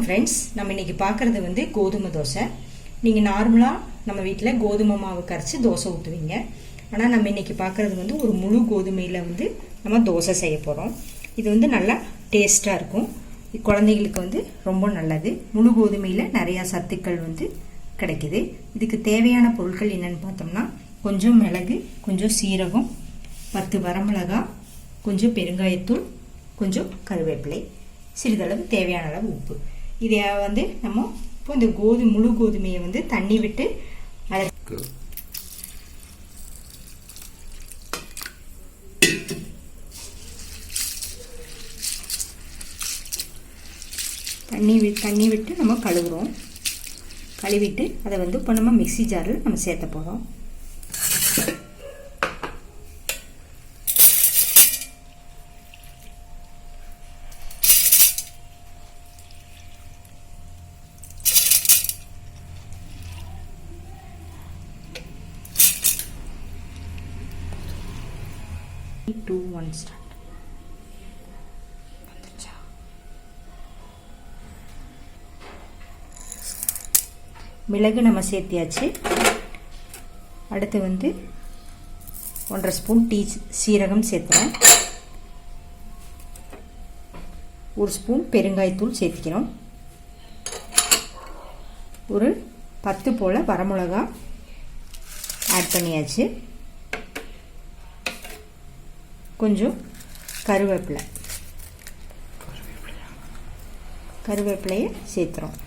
Friends நம்ம இன்னைக்கு பார்க்கிறது வந்து கோதுமை தோசை. நீங்க நார்மலா நம்ம வீட்ல கோதுமை மாவு கரைச்சு தோசை ஊத்துவீங்க. ஆனா நம்ம இன்னைக்கு பார்க்கிறது வந்து ஒரு முழு கோதுமையில வந்து நம்ம தோசை செய்ய போறோம். இது வந்து நல்லா டேஸ்டா இருக்கும். குழந்தைகளுக்கு வந்து ரொம்ப நல்லது. முழு கோதுமையில நிறைய சத்துக்கள் வந்து கிடைக்குது. இதுக்கு தேவையான பொருட்கள் என்னன்னு பார்த்தோம்னா கொஞ்சம் மிளகு, கொஞ்சம் சீரகம், 10 வரமிளகாய், கொஞ்சம் பெருங்காயத்தூள், கொஞ்சம் கருவேப்பிலை, சிறிதளவு தேவையான அளவு உப்பு. இதை வந்து நம்ம இப்போ இந்த முழு கோதுமையை வந்து தண்ணி விட்டு தண்ணி விட்டு நம்ம கழுவுறோம். கழுவிட்டு அதை வந்து இப்போ நம்ம மிக்ஸி ஜாரில் நம்ம சேர்த்த போகிறோம். மிளகு நம்ம சேர்த்தியாச்சு. அடுத்து வந்து 1.5 ஸ்பூன் சீரகம் சேர்த்துறோம். 1 ஸ்பூன் பெருங்காயத்தூள் சேர்த்துக்கிறோம். ஒரு 10 போல வரமிளகா ஆட் பண்ணியாச்சு. கொஞ்சம் கருவேப்பிலையை சேர்த்துறோம்.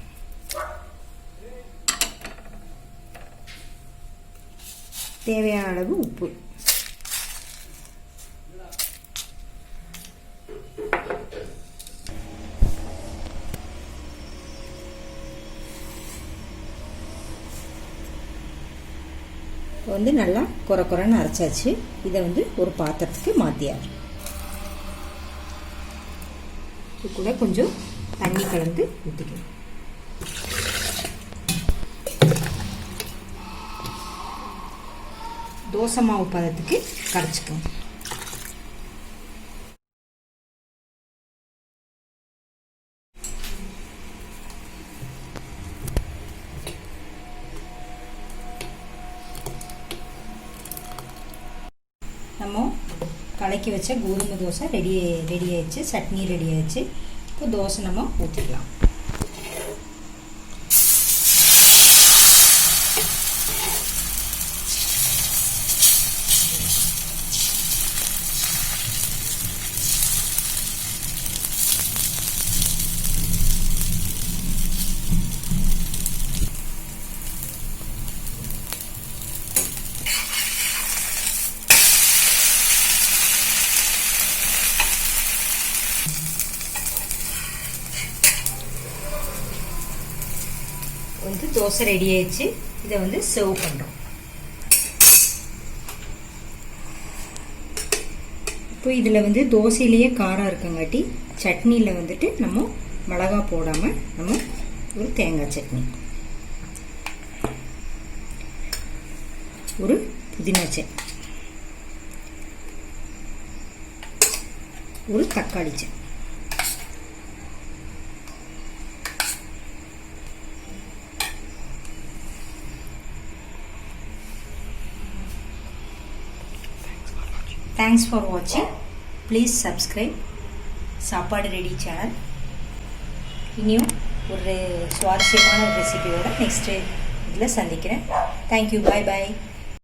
தேவையான அளவு உப்பு. வந்து நல்லா குறைன்னு அரைச்சாச்சு. இதை வந்து ஒரு பாத்திரத்துக்கு மாற்றியாரு. இது கூட கொஞ்சம் தண்ணி கலந்து ஊற்றிக்கணும். தோசை மாவு பதத்துக்கு கரைச்சிக்கணும். நம்ம கலக்கி வச்ச கோதுமை தோசை ரெடி ஆயிடுச்சு. சட்னி ரெடி ஆயிடுச்சு. இப்போ தோசை நம்ம ஊற்றிக்கலாம். வந்து தோசை ரெடி ஆயிடுச்சு. இதை வந்து சர்வ் பண்றோம். இப்போ இதுல வந்து தோசையிலேயே காரம் இருக்கங்காட்டி சட்னியில வந்துட்டு நம்ம மிளகா போடாம நம்ம ஒரு தேங்காய் சட்னி, ஒரு புதினா சட்னி, ஒரு தக்காளி chutney, Thanks for watching. Please subscribe சாப்பாடு ரெடி சேனல். இனியும் ஒரு சுவாரஸ்யமான ரெசிபியோட நெக்ஸ்ட் இதில் சந்திக்கிறேன். தேங்க்யூ. பாய் பாய்.